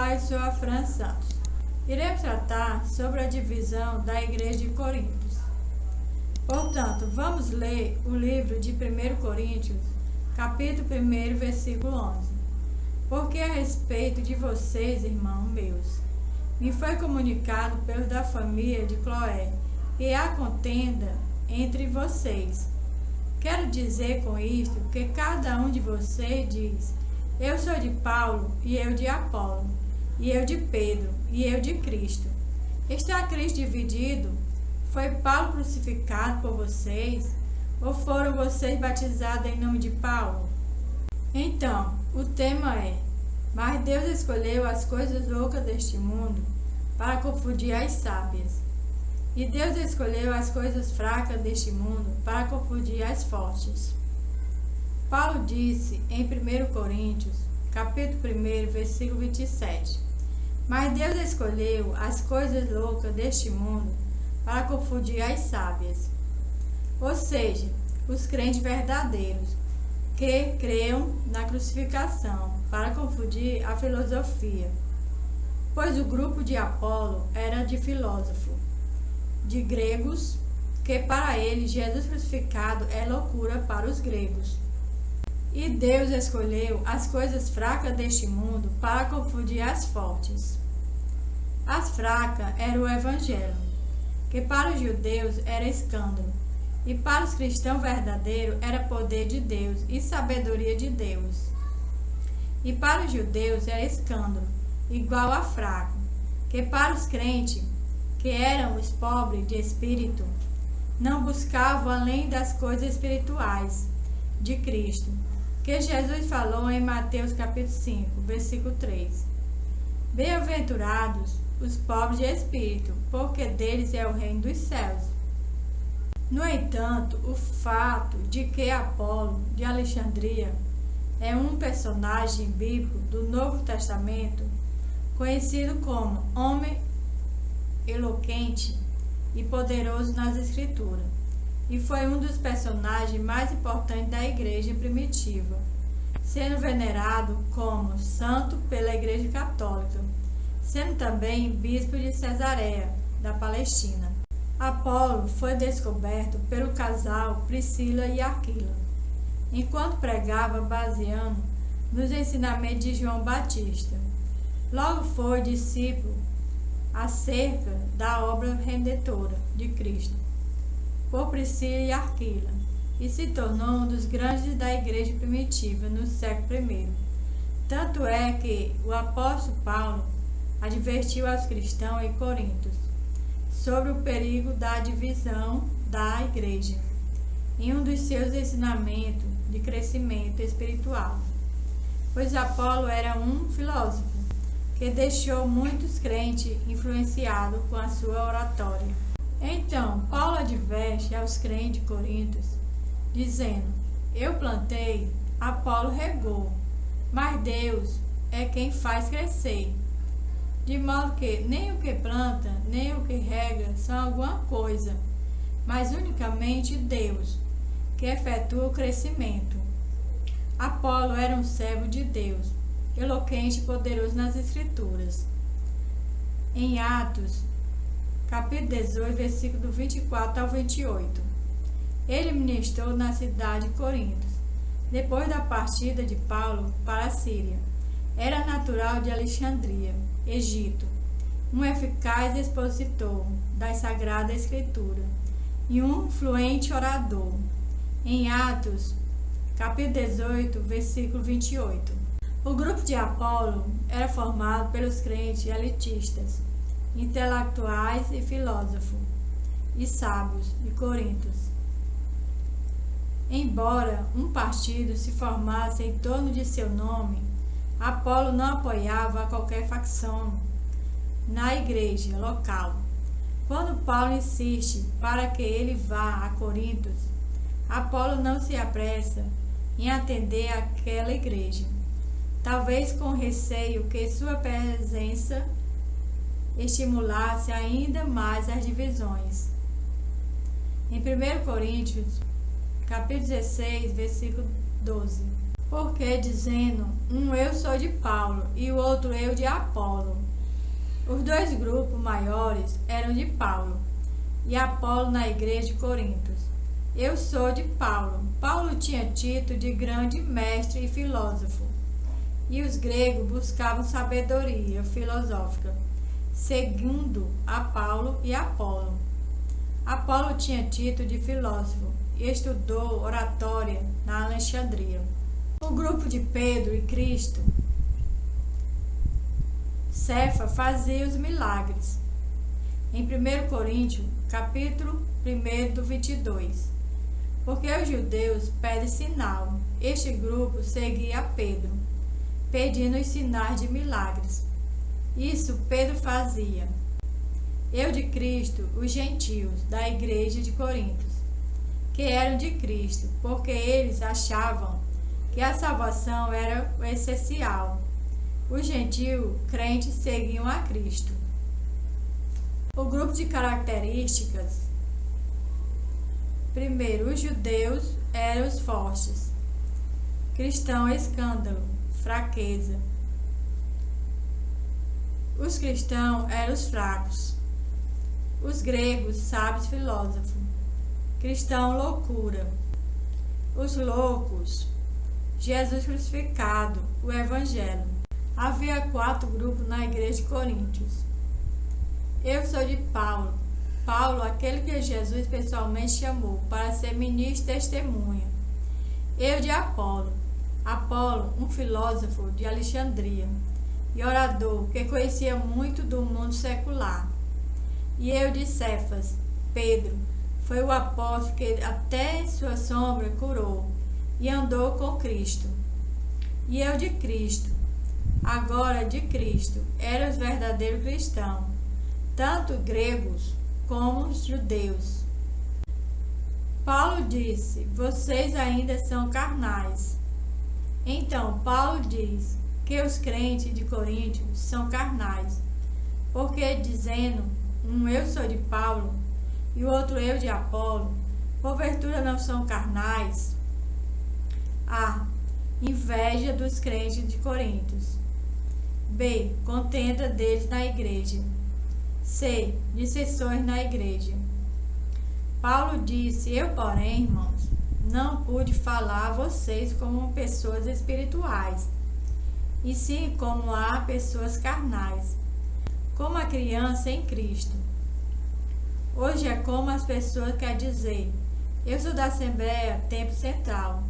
Pai e sua França. Iremos tratar sobre a divisão da Igreja de Coríntios. Portanto, vamos ler o livro de 1 Coríntios, capítulo 1, versículo 11. Porque a respeito de vocês, irmãos meus, me foi comunicado pelos da família de Cloé que há contenda entre vocês. Quero dizer com isto que cada um de vocês diz: eu sou de Paulo, e eu de Apolo, e eu de Pedro, e eu de Cristo. Está Cristo dividido? Foi Paulo crucificado por vocês? Ou foram vocês batizados em nome de Paulo? Então, o tema é: mas Deus escolheu as coisas loucas deste mundo para confundir as sábias. E Deus escolheu as coisas fracas deste mundo para confundir as fortes. Paulo disse em 1 Coríntios, capítulo 1, versículo 27, mas Deus escolheu as coisas loucas deste mundo para confundir as sábias, ou seja, os crentes verdadeiros, que creiam na crucificação, para confundir a filosofia. Pois o grupo de Apolo era de filósofo, de gregos, que para eles Jesus crucificado é loucura para os gregos. E Deus escolheu as coisas fracas deste mundo para confundir as fortes. As fracas eram o Evangelho, que para os judeus era escândalo, e para os cristãos verdadeiros era poder de Deus e sabedoria de Deus. E para os judeus era escândalo, igual a fraco, que para os crentes, que eram os pobres de espírito, não buscavam além das coisas espirituais de Cristo, que Jesus falou em Mateus capítulo 5, versículo 3. Bem-aventurados os pobres de espírito, porque deles é o reino dos céus. No entanto, o fato de que Apolo de Alexandria é um personagem bíblico do Novo Testamento, conhecido como homem eloquente e poderoso nas Escrituras, e foi um dos personagens mais importantes da igreja primitiva, sendo venerado como santo pela Igreja Católica, sendo também bispo de Cesareia, da Palestina. Apolo foi descoberto pelo casal Priscila e Aquila, enquanto pregava baseando nos ensinamentos de João Batista. Logo foi discípulo acerca da obra redentora de Cristo por Priscila e Aquila, e se tornou um dos grandes da igreja primitiva no século I. Tanto é que o apóstolo Paulo advertiu aos cristãos em Corinto sobre o perigo da divisão da igreja, em um dos seus ensinamentos de crescimento espiritual. Pois Apolo era um filósofo que deixou muitos crentes influenciados com a sua oratória. Então, Paulo adverte aos crentes de Corinto, dizendo: eu plantei, Apolo regou, mas Deus é quem faz crescer. De modo que nem o que planta, nem o que rega são alguma coisa, mas unicamente Deus, que efetua o crescimento. Apolo era um servo de Deus, eloquente e poderoso nas Escrituras. Em Atos, capítulo 18, versículo do 24 ao 28. Ele ministrou na cidade de Corinto, depois da partida de Paulo para a Síria. Era natural de Alexandria, Egito, um eficaz expositor das Sagradas Escrituras e um fluente orador. Em Atos, capítulo 18, versículo 28. O grupo de Apolo era formado pelos crentes elitistas, intelectuais e filósofos, e sábios de Corinto. Embora um partido se formasse em torno de seu nome, Apolo não apoiava qualquer facção na igreja local. Quando Paulo insiste para que ele vá a Corinto, Apolo não se apressa em atender àquela igreja, talvez com receio que sua presença estimulasse ainda mais as divisões. Em 1 Coríntios, capítulo 16, versículo 12. Porque dizendo, um eu sou de Paulo e o outro eu de Apolo. Os dois grupos maiores eram de Paulo e Apolo na igreja de Corintos. Eu sou de Paulo. Paulo tinha título de grande mestre e filósofo. E os gregos buscavam sabedoria filosófica, segundo a Paulo e Apolo. Apolo tinha título de filósofo e estudou oratória na Alexandria. O grupo de Pedro e Cristo, Cefa fazia os milagres. Em 1 Coríntios, capítulo 1, do 22. Porque os judeus pedem sinal. Este grupo seguia Pedro, pedindo os sinais de milagres. Isso Pedro fazia. Eu de Cristo, os gentios da igreja de Corintos, que eram de Cristo, porque eles achavam que a salvação era o essencial. Os gentios crentes seguiam a Cristo. O grupo de características. Primeiro, os judeus eram os fortes. Cristão, escândalo, fraqueza. Os cristãos eram os fracos. Os gregos, sábios, filósofos. Cristão, loucura. Os loucos, Jesus crucificado, o Evangelho. Havia 4 grupos na igreja de Coríntios. Eu sou de Paulo. Paulo, aquele que Jesus pessoalmente chamou para ser ministro e testemunha. Eu de Apolo. Apolo, um filósofo de Alexandria e orador que conhecia muito do mundo secular. E eu de Cefas. Pedro foi o apóstolo que até sua sombra curou e andou com Cristo. E eu de Cristo. Agora de Cristo eram os verdadeiros cristãos, tanto gregos como judeus. Paulo disse, vocês ainda são carnais. Então Paulo diz que os crentes de Coríntios são carnais, porque dizendo, um eu sou de Paulo e o outro eu de Apolo, porventura não são carnais? A. Inveja dos crentes de Coríntios. B. Contenda deles na igreja. C. Dissensões na igreja. Paulo disse, eu, porém, irmãos, não pude falar a vocês como pessoas espirituais, e sim como a pessoas carnais, como a criança em Cristo. Hoje é como as pessoas querem dizer, eu sou da Assembleia Templo Central,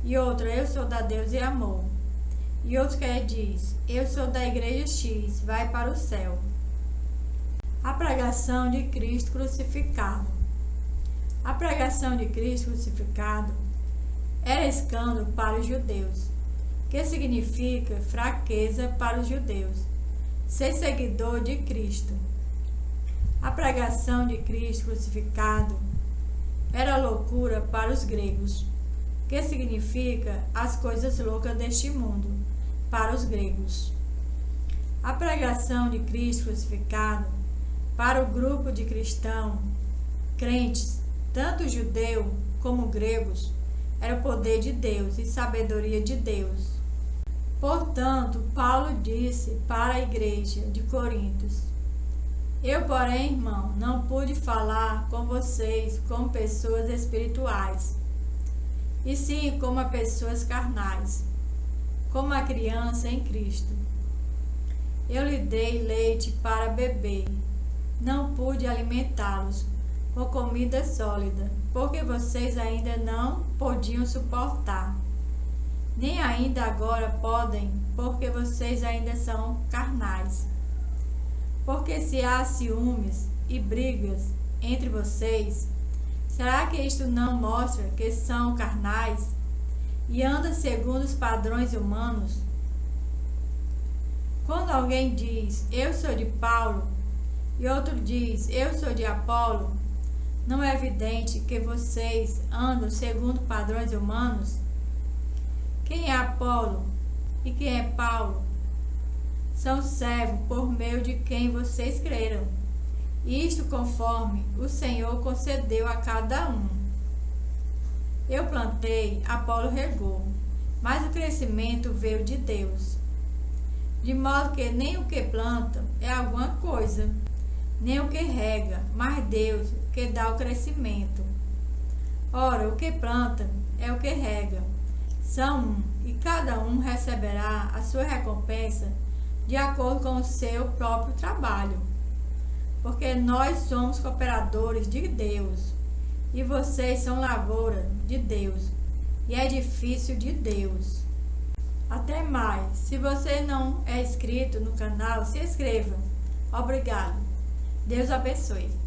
e outra, eu sou da Deus e Amor. E outro que diz, eu sou da igreja X, vai para o céu. A pregação de Cristo crucificado. A pregação de Cristo crucificado era escândalo para os judeus, que significa fraqueza para os judeus, ser seguidor de Cristo. A pregação de Cristo crucificado era loucura para os gregos, que significa as coisas loucas deste mundo, para os gregos. A pregação de Cristo crucificado para o grupo de cristãos, crentes, tanto judeu como gregos, era o poder de Deus e sabedoria de Deus. Portanto, Paulo disse para a igreja de Corintos, eu, porém, irmão, não pude falar com vocês como pessoas espirituais, e sim como a pessoas carnais, como a criança em Cristo. Eu lhe dei leite para beber, não pude alimentá-los com comida sólida, porque vocês ainda não podiam suportar, nem ainda agora podem, porque vocês ainda são carnais. Porque se há ciúmes e brigas entre vocês, será que isto não mostra que são carnais e andam segundo os padrões humanos? Quando alguém diz, eu sou de Paulo, e outro diz, eu sou de Apolo, não é evidente que vocês andam segundo padrões humanos? Quem é Apolo e quem é Paulo? São servos por meio de quem vocês creram, isto conforme o Senhor concedeu a cada um. Eu plantei, Apolo regou, mas o crescimento veio de Deus. De modo que nem o que planta é alguma coisa, nem o que rega, mas Deus que dá o crescimento. Ora, o que planta é o que rega. São um, e cada um receberá a sua recompensa de acordo com o seu próprio trabalho. Porque nós somos cooperadores de Deus, e vocês são lavoura de Deus, e edifício de Deus. Até mais. Se você não é inscrito no canal, se inscreva. Obrigado. Deus abençoe.